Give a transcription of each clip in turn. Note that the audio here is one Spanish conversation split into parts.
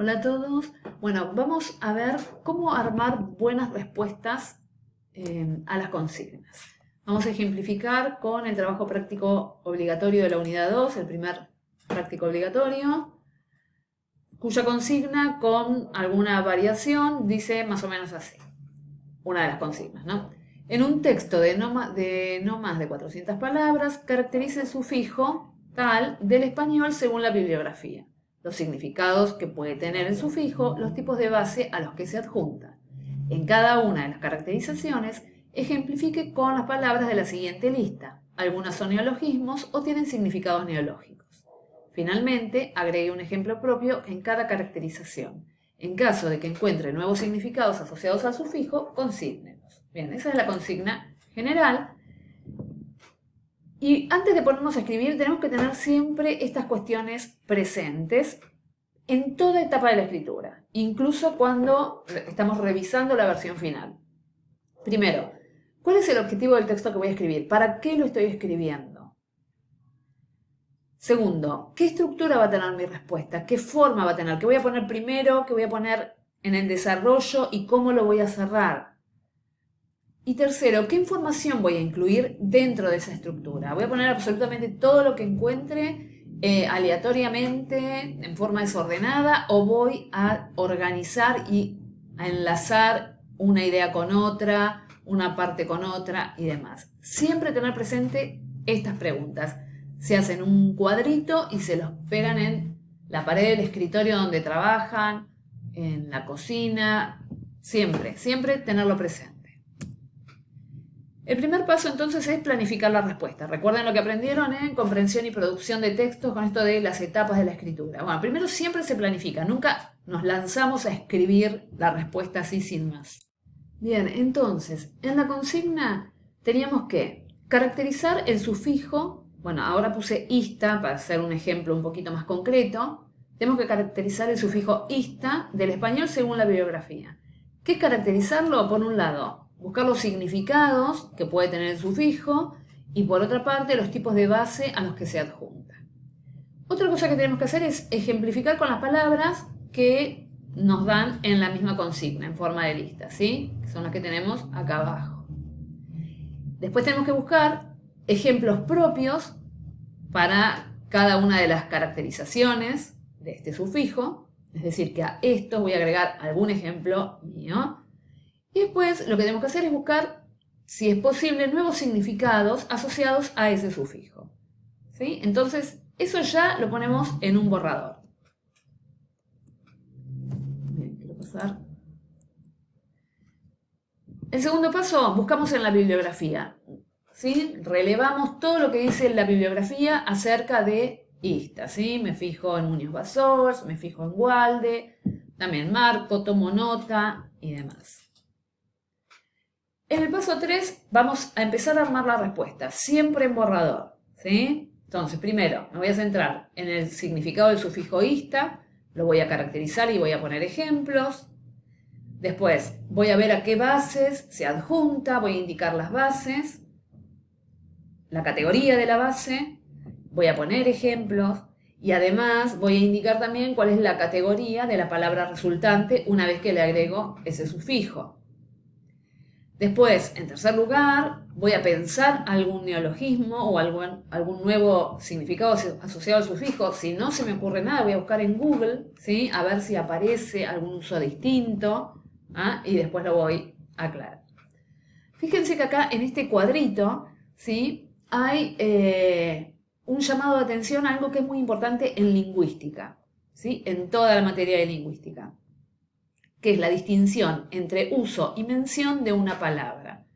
Hola a todos. Bueno, vamos a ver cómo armar buenas respuestas a las consignas. Vamos a ejemplificar con el trabajo práctico obligatorio de la unidad 2, el primer práctico obligatorio, cuya consigna con alguna variación dice más o menos así. Una de las consignas, ¿no? En un texto de no más de 400 palabras, caracteriza el sufijo tal del español según la bibliografía, los significados que puede tener el sufijo, los tipos de base a los que se adjunta. En cada una de las caracterizaciones, ejemplifique con las palabras de la siguiente lista. Algunas son neologismos o tienen significados neológicos. Finalmente, agregue un ejemplo propio en cada caracterización. En caso de que encuentre nuevos significados asociados al sufijo, consígnelos. Bien, esa es la consigna general. Y antes de ponernos a escribir, tenemos que tener siempre estas cuestiones presentes en toda etapa de la escritura, incluso cuando estamos revisando la versión final. Primero, ¿cuál es el objetivo del texto que voy a escribir? ¿Para qué lo estoy escribiendo? Segundo, ¿qué estructura va a tener mi respuesta? ¿Qué forma va a tener? ¿Qué voy a poner primero? ¿Qué voy a poner en el desarrollo? ¿Y cómo lo voy a cerrar? Y tercero, ¿qué información voy a incluir dentro de esa estructura? ¿Voy a poner absolutamente todo lo que encuentre aleatoriamente, en forma desordenada, o voy a organizar y a enlazar una idea con otra, una parte con otra y demás? Siempre tener presente estas preguntas. Se hacen un cuadrito y se los pegan en la pared del escritorio donde trabajan, en la cocina, siempre tenerlo presente. El primer paso entonces es planificar la respuesta. Recuerden lo que aprendieron en comprensión y producción de textos con esto de las etapas de la escritura. Bueno, primero siempre se planifica, nunca nos lanzamos a escribir la respuesta así sin más. Bien, entonces, en la consigna teníamos que caracterizar el sufijo. Bueno, ahora puse ista para hacer un ejemplo un poquito más concreto. Tenemos que caracterizar el sufijo ista del español según la bibliografía. ¿Qué es caracterizarlo? Por un lado, buscar los significados que puede tener el sufijo y por otra parte los tipos de base a los que se adjunta. Otra cosa que tenemos que hacer es ejemplificar con las palabras que nos dan en la misma consigna, en forma de lista, ¿sí? Que son las que tenemos acá abajo. Después tenemos que buscar ejemplos propios para cada una de las caracterizaciones de este sufijo, es decir, que a esto voy a agregar algún ejemplo mío. Y después lo que tenemos que hacer es buscar, si es posible, nuevos significados asociados a ese sufijo, ¿sí? Entonces, eso ya lo ponemos en un borrador. Bien, quiero pasar. El segundo paso, buscamos en la bibliografía, ¿sí? Relevamos todo lo que dice la bibliografía acerca de ista, ¿sí? Me fijo en Muñoz Bassols, me fijo en Walde, también marco, tomo nota y demás. En el paso 3 vamos a empezar a armar la respuesta, siempre en borrador, ¿sí? Entonces, primero me voy a centrar en el significado del sufijo ista, lo voy a caracterizar y voy a poner ejemplos. Después voy a ver a qué bases se adjunta, voy a indicar las bases, la categoría de la base, voy a poner ejemplos y además voy a indicar también cuál es la categoría de la palabra resultante una vez que le agrego ese sufijo. Después, en tercer lugar, voy a pensar algún neologismo o algún nuevo significado asociado al sufijo. Si no se me ocurre nada, voy a buscar en Google, ¿sí? A ver si aparece algún uso distinto, ¿ah? Y después lo voy a aclarar. Fíjense que acá en este cuadrito, ¿sí? Hay un llamado de atención a algo que es muy importante en lingüística, ¿sí? En toda la materia de lingüística, que es la distinción entre uso y mención de una palabra.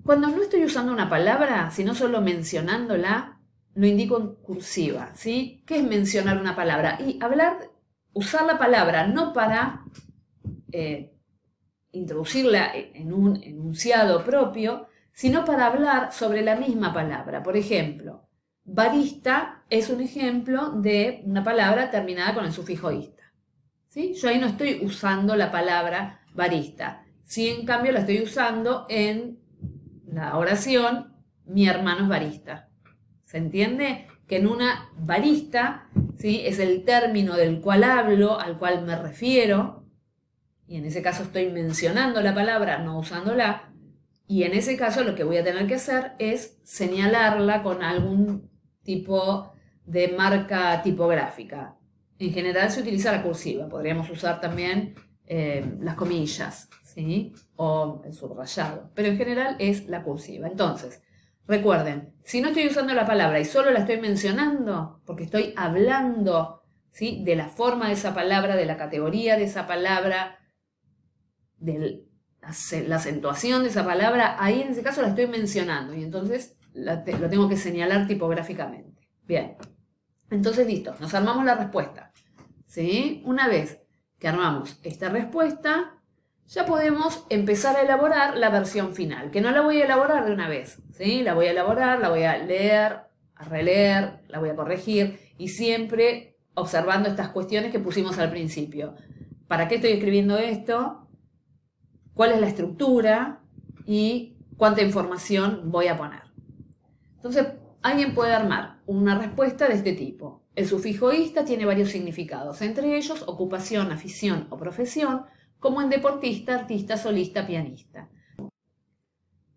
Cuando no estoy usando una palabra, sino solo mencionándola, lo indico en cursiva, ¿sí? ¿Qué es mencionar una palabra? Y usar la palabra no para introducirla en un enunciado propio, sino para hablar sobre la misma palabra. Por ejemplo, barista es un ejemplo de una palabra terminada con el sufijo ista. ¿Sí? Yo ahí no estoy usando la palabra barista. Sí, en cambio, la estoy usando en la oración, mi hermano es barista. ¿Se entiende? Que en una barista ¿sí? Es el término del cual hablo, al cual me refiero, y en ese caso estoy mencionando la palabra, no usándola, y en ese caso lo que voy a tener que hacer es señalarla con algún tipo de marca tipográfica. En general se utiliza la cursiva, podríamos usar también las comillas, ¿sí? O el subrayado, pero en general es la cursiva. Entonces, recuerden, si no estoy usando la palabra y solo la estoy mencionando, porque estoy hablando, ¿sí?, de la forma de esa palabra, de la categoría de esa palabra, de la acentuación de esa palabra, ahí en ese caso la estoy mencionando y entonces lo tengo que señalar tipográficamente. Bien, entonces listo, nos armamos la respuesta, ¿sí? Una vez que armamos esta respuesta, ya podemos empezar a elaborar la versión final, que no la voy a elaborar de una vez, ¿sí? La voy a elaborar, la voy a leer, a releer, la voy a corregir y siempre observando estas cuestiones que pusimos al principio. ¿Para qué estoy escribiendo esto? ¿Cuál es la estructura? Y cuánta información voy a poner. Entonces, alguien puede armar una respuesta de este tipo. El sufijo ista tiene varios significados, entre ellos ocupación, afición o profesión, como en deportista, artista, solista, pianista.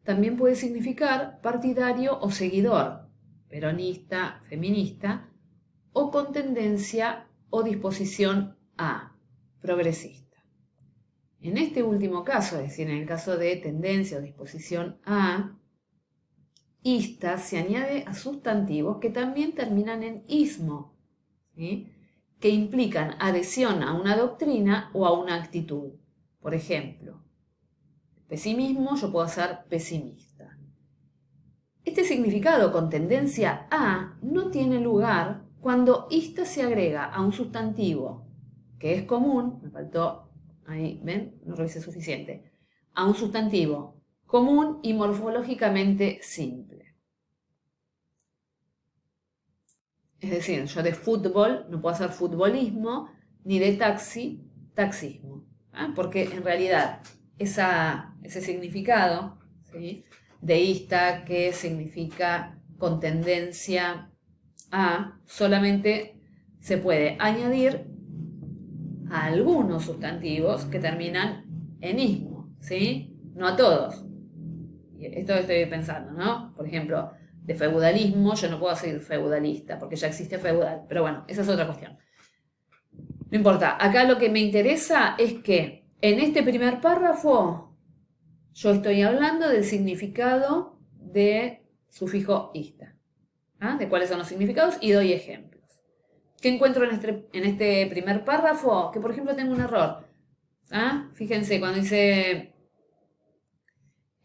También puede significar partidario o seguidor, peronista, feminista, o con tendencia o disposición a, progresista. En este último caso, es decir, en el caso de tendencia o disposición a, ista se añade a sustantivos que también terminan en ismo, ¿sí?, que implican adhesión a una doctrina o a una actitud. Por ejemplo, pesimismo, yo puedo ser pesimista. Este significado con tendencia a no tiene lugar cuando ista se agrega a un sustantivo que es común, me faltó, ahí, ¿ven? No revisé suficiente, a un sustantivo común y morfológicamente simple. Es decir, yo de fútbol no puedo hacer futbolismo, ni de taxi, taxismo, ¿eh? Porque en realidad ese significado, ¿sí?, de ista, que significa con tendencia a, solamente se puede añadir a algunos sustantivos que terminan en ismo, ¿sí? No a todos. Esto estoy pensando, ¿no? Por ejemplo, de feudalismo, yo no puedo ser feudalista, porque ya existe feudal. Pero bueno, esa es otra cuestión. No importa, acá lo que me interesa es que en este primer párrafo yo estoy hablando del significado de sufijo ista, ¿ah?, de cuáles son los significados y doy ejemplos. ¿Qué encuentro en este primer párrafo? Que por ejemplo tengo un error. ¿Ah? Fíjense, cuando dice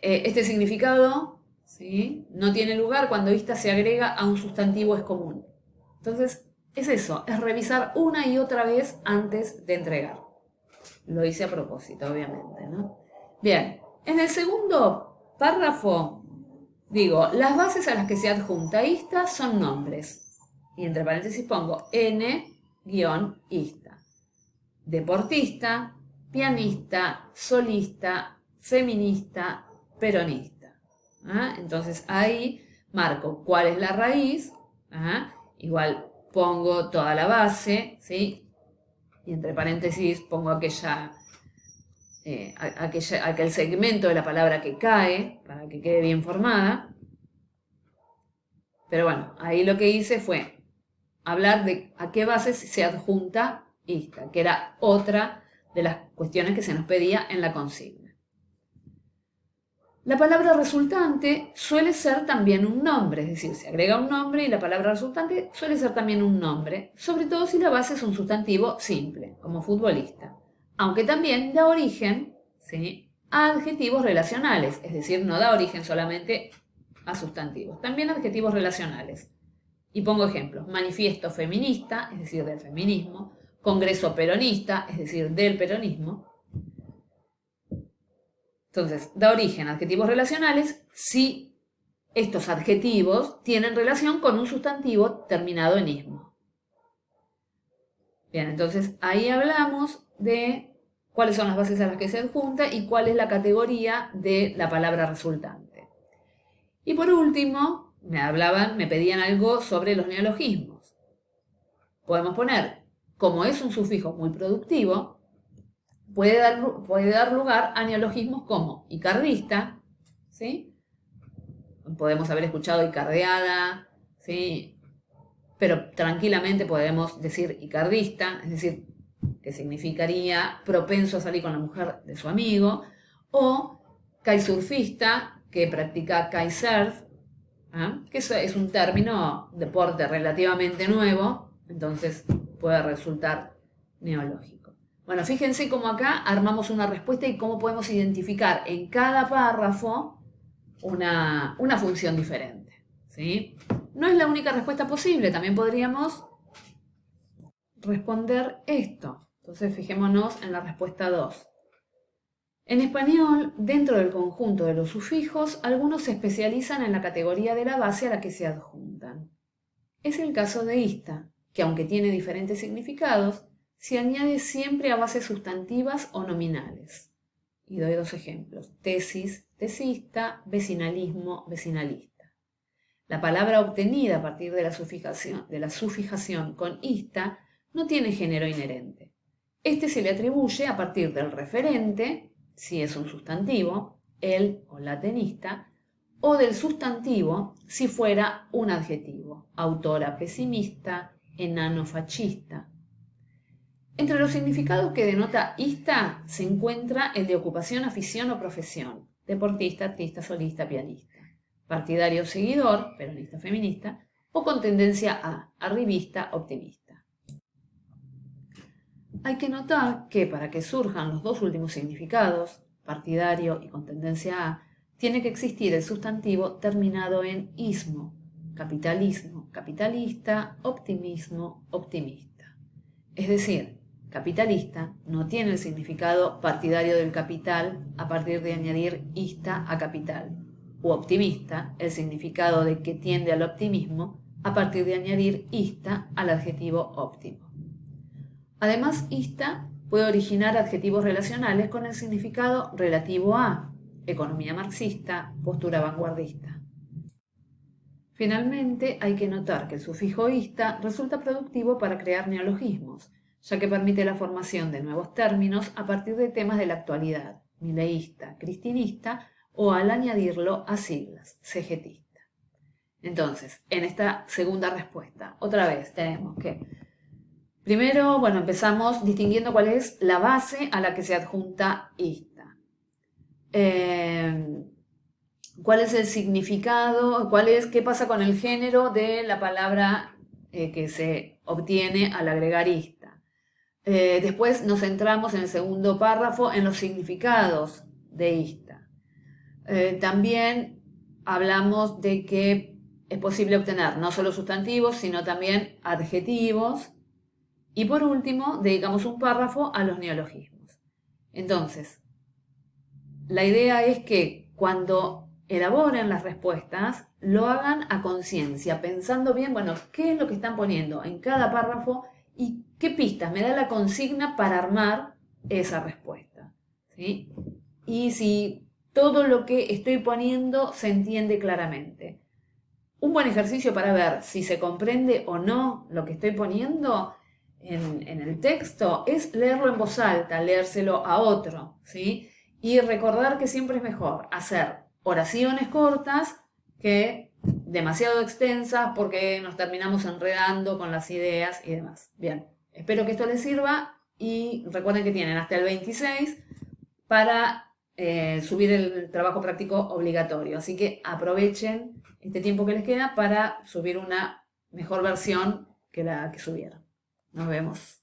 este significado, ¿sí?, no tiene lugar cuando ista se agrega a un sustantivo es común. Entonces, es eso, es revisar una y otra vez antes de entregar. Lo hice a propósito, obviamente, ¿no? Bien, en el segundo párrafo digo, las bases a las que se adjunta ista son nombres. Y entre paréntesis pongo n-ista. Deportista, pianista, solista, feminista, peronista. ¿Ah? Entonces ahí marco cuál es la raíz. ¿Ah? Igual pongo toda la base, ¿sí? Y entre paréntesis pongo aquel segmento de la palabra que cae, para que quede bien formada. Pero bueno, ahí lo que hice fue hablar de a qué bases se adjunta ista, que era otra de las cuestiones que se nos pedía en la consigna. La palabra resultante suele ser también un nombre, es decir, se agrega un nombre y la palabra resultante suele ser también un nombre, sobre todo si la base es un sustantivo simple, como futbolista, aunque también da origen, ¿sí?, a adjetivos relacionales, es decir, no da origen solamente a sustantivos, también a adjetivos relacionales. Y pongo ejemplos: manifiesto feminista, es decir, del feminismo; congreso peronista, es decir, del peronismo. Entonces, da origen a adjetivos relacionales si estos adjetivos tienen relación con un sustantivo terminado en ismo. Bien, entonces ahí hablamos de cuáles son las bases a las que se adjunta y cuál es la categoría de la palabra resultante. Y por último, me pedían algo sobre los neologismos. Podemos poner, como es un sufijo muy productivo, puede dar lugar a neologismos como icardista, ¿sí? Podemos haber escuchado icardeada, ¿sí? Pero tranquilamente podemos decir icardista, es decir, que significaría propenso a salir con la mujer de su amigo, o kitesurfista, que practica kitesurf, que eso es un término, deporte relativamente nuevo, entonces puede resultar neológico. Bueno, fíjense cómo acá armamos una respuesta y cómo podemos identificar en cada párrafo una función diferente, ¿sí? No es la única respuesta posible, también podríamos responder esto. Entonces fijémonos en la respuesta 2. En español, dentro del conjunto de los sufijos, algunos se especializan en la categoría de la base a la que se adjuntan. Es el caso de ista, que aunque tiene diferentes significados, se añade siempre a bases sustantivas o nominales. Y doy 2 ejemplos: tesis, tesista, vecinalismo, vecinalista. La palabra obtenida a partir de la sufijación con ista no tiene género inherente. Este se le atribuye a partir del referente, si es un sustantivo, el o la tenista, o del sustantivo, si fuera un adjetivo, autora pesimista, enano fascista. Entre los significados que denota ista se encuentra el de ocupación, afición o profesión, deportista, artista, solista, pianista, partidario, seguidor, peronista, feminista, o con tendencia a, arribista, optimista. Hay que notar que para que surjan los dos últimos significados, partidario y con tendencia a, tiene que existir el sustantivo terminado en ismo, capitalismo, capitalista, optimismo, optimista. Es decir, capitalista no tiene el significado partidario del capital a partir de añadir ista a capital, u optimista el significado de que tiende al optimismo a partir de añadir ista al adjetivo óptimo. Además, ista puede originar adjetivos relacionales con el significado relativo a, economía marxista, postura vanguardista. Finalmente, hay que notar que el sufijo ista resulta productivo para crear neologismos, ya que permite la formación de nuevos términos a partir de temas de la actualidad, mileísta, cristinista, o al añadirlo a siglas, cegetista. Entonces, en esta segunda respuesta, otra vez tenemos que, primero, empezamos distinguiendo cuál es la base a la que se adjunta ista. ¿Cuál es el significado? ¿Qué pasa con el género de la palabra que se obtiene al agregar ista? Después nos centramos en el segundo párrafo en los significados de ista. También hablamos de que es posible obtener no solo sustantivos, sino también adjetivos. Y por último, dedicamos un párrafo a los neologismos. Entonces, la idea es que cuando elaboren las respuestas, lo hagan a conciencia, pensando bien, qué es lo que están poniendo en cada párrafo y qué pistas me da la consigna para armar esa respuesta, ¿sí? Y si todo lo que estoy poniendo se entiende claramente. Un buen ejercicio para ver si se comprende o no lo que estoy poniendo en el texto es leerlo en voz alta, leérselo a otro, ¿sí? Y recordar que siempre es mejor hacer oraciones cortas que demasiado extensas porque nos terminamos enredando con las ideas y demás. Bien, espero que esto les sirva y recuerden que tienen hasta el 26 para subir el trabajo práctico obligatorio. Así que aprovechen este tiempo que les queda para subir una mejor versión que la que subieron. Nos vemos.